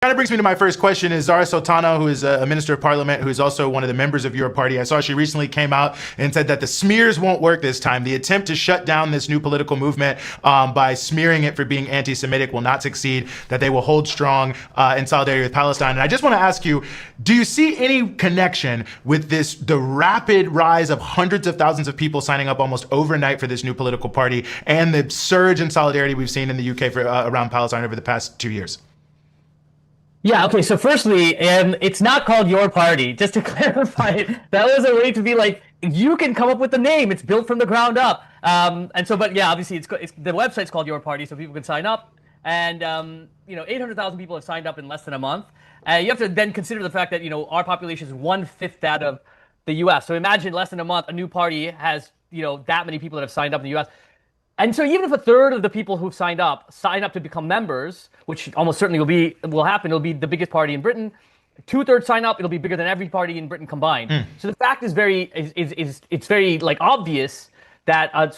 Kind of brings me to my first question is Zara Sultana, who is a minister of parliament, who is also one of the members of your party. I saw she recently came out and said that the smears won't work this time. The attempt to shut down this new political movement by smearing it for being anti-Semitic will not succeed, that they will hold strong in solidarity with Palestine. And I just want to ask you, do you see any connection with the rapid rise of hundreds of thousands of people signing up almost overnight for this new political party and the surge in solidarity we've seen in the UK for, around Palestine over the past 2 years? Yeah, okay, so firstly, it's not called Your Party, just to clarify. That was a way to be like, you can come up with the name. It's built from the ground up. But yeah, obviously, it's the website's called Your Party, so people can sign up. And, 800,000 people have signed up in less than a month. You have to then consider the fact that, our population is 1/5 that of the US. So imagine less than a month, a new party has, that many people that have signed up in the US. And so even if a third of the people who've signed up sign up to become members, which almost certainly will happen, it'll be the biggest party in Britain. 2/3 sign up, it'll be bigger than every party in Britain combined. So the fact is it's very like obvious that a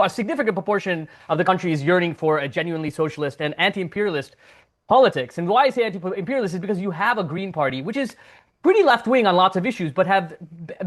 significant proportion of the country is yearning for a genuinely socialist and anti-imperialist politics. And why I say anti-imperialist is because you have a Green Party, which is pretty left-wing on lots of issues, but have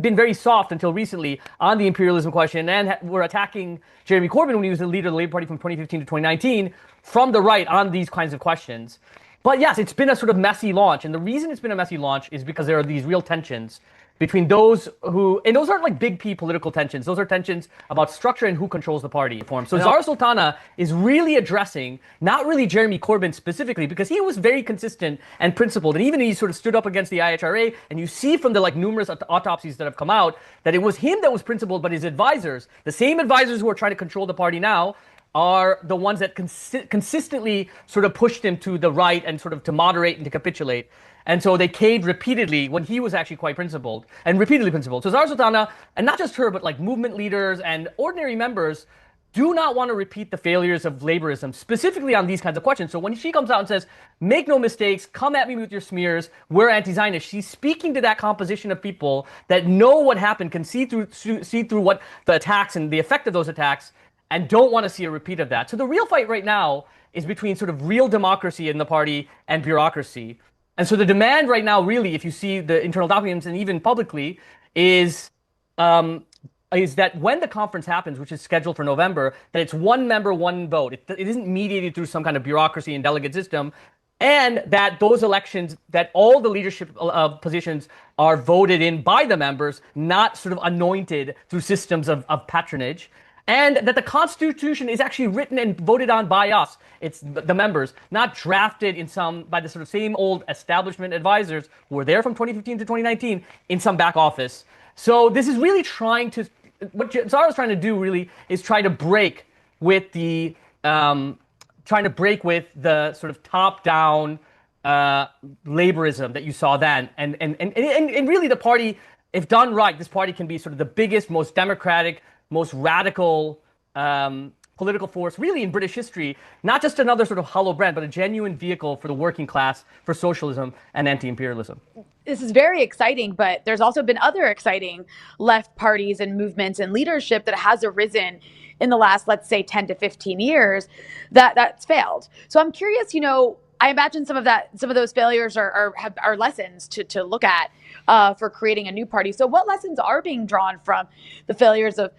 been very soft until recently on the imperialism question, and were attacking Jeremy Corbyn when he was the leader of the Labour Party from 2015 to 2019 from the right on these kinds of questions. But yes, it's been a sort of messy launch, and the reason it's been a messy launch is because there are these real tensions between those who, and those aren't like big P political tensions, those are tensions about structure and who controls the party form. So Zara Sultana is really addressing, not really Jeremy Corbyn specifically, because he was very consistent and principled, and even he sort of stood up against the IHRA, and you see from the numerous autopsies that have come out that it was him that was principled, but his advisors, the same advisors who are trying to control the party now, are the ones that consistently sort of pushed him to the right and sort of to moderate and to capitulate. And so they caved repeatedly when he was actually quite principled and repeatedly principled. So Zara Sultana, and not just her, but like movement leaders and ordinary members do not want to repeat the failures of Labourism, specifically on these kinds of questions. So when she comes out and says, make no mistakes, come at me with your smears, we're anti-Zionist, she's speaking to that composition of people that know what happened, can see through what the attacks and the effect of those attacks, and don't want to see a repeat of that. So the real fight right now is between sort of real democracy in the party and bureaucracy. And so the demand right now, really, if you see the internal documents and even publicly, is that when the conference happens, which is scheduled for November, that it's one member, one vote. It isn't mediated through some kind of bureaucracy and delegate system, and that those elections, that all the leadership positions are voted in by the members, not sort of anointed through systems of patronage. And that the Constitution is actually written and voted on by us. It's the members, not drafted by the sort of same old establishment advisors who were there from 2015 to 2019 in some back office. So this is really what Zara's trying to do really is try to break with the sort of top-down Labourism that you saw then. And really the party, if done right, this party can be sort of the biggest, most democratic, most radical political force really in British history, not just another sort of hollow brand, but a genuine vehicle for the working class, for socialism and anti-imperialism. This is very exciting, but there's also been other exciting left parties and movements and leadership that has arisen in the last, let's say, 10 to 15 years that's failed. So I'm curious, I imagine some of those failures are lessons to look at for creating a new party. So what lessons are being drawn from the failures of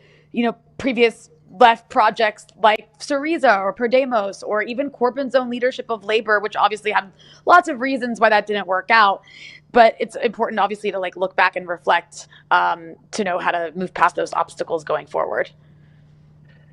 previous left projects like Syriza or Podemos, or even Corbyn's own leadership of Labour, which obviously have lots of reasons why that didn't work out. But it's important, obviously, to look back and reflect to know how to move past those obstacles going forward.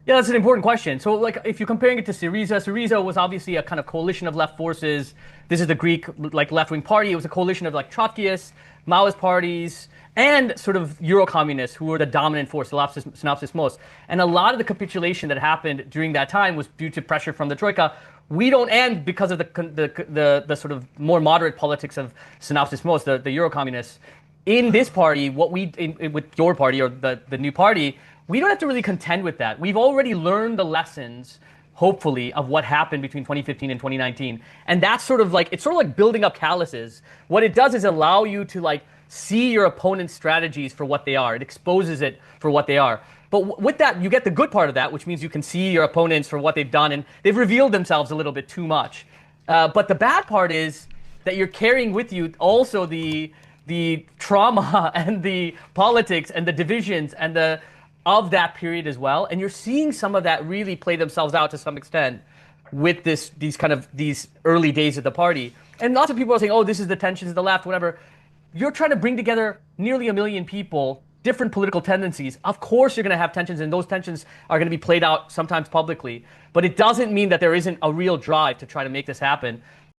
Yeah, that's an important question. So, if you're comparing it to Syriza was obviously a kind of coalition of left forces. This is the Greek, left-wing party. It was a coalition of, Trotskyists, Maoist parties, and sort of Euro-communists who were the dominant force, synopsis most. And a lot of the capitulation that happened during that time was due to pressure from the Troika. And because of the sort of more moderate politics of synopsis most, the Euro-communists. In this party, with your party or the new party, we don't have to really contend with that. We've already learned the lessons, hopefully, of what happened between 2015 and 2019. And that's sort of like building up calluses. What it does is allow you to see your opponent's strategies for what they are. It exposes it for what they are. But with that, you get the good part of that, which means you can see your opponents for what they've done, and they've revealed themselves a little bit too much. But the bad part is that you're carrying with you also the trauma and the politics and the divisions and the of that period as well. And you're seeing some of that really play themselves out to some extent with these early days of the party. And lots of people are saying, oh, this is the tensions of the left, whatever. You're trying to bring together nearly 1 million people, different political tendencies. Of course you're going to have tensions, and those tensions are going to be played out sometimes publicly. But it doesn't mean that there isn't a real drive to try to make this happen.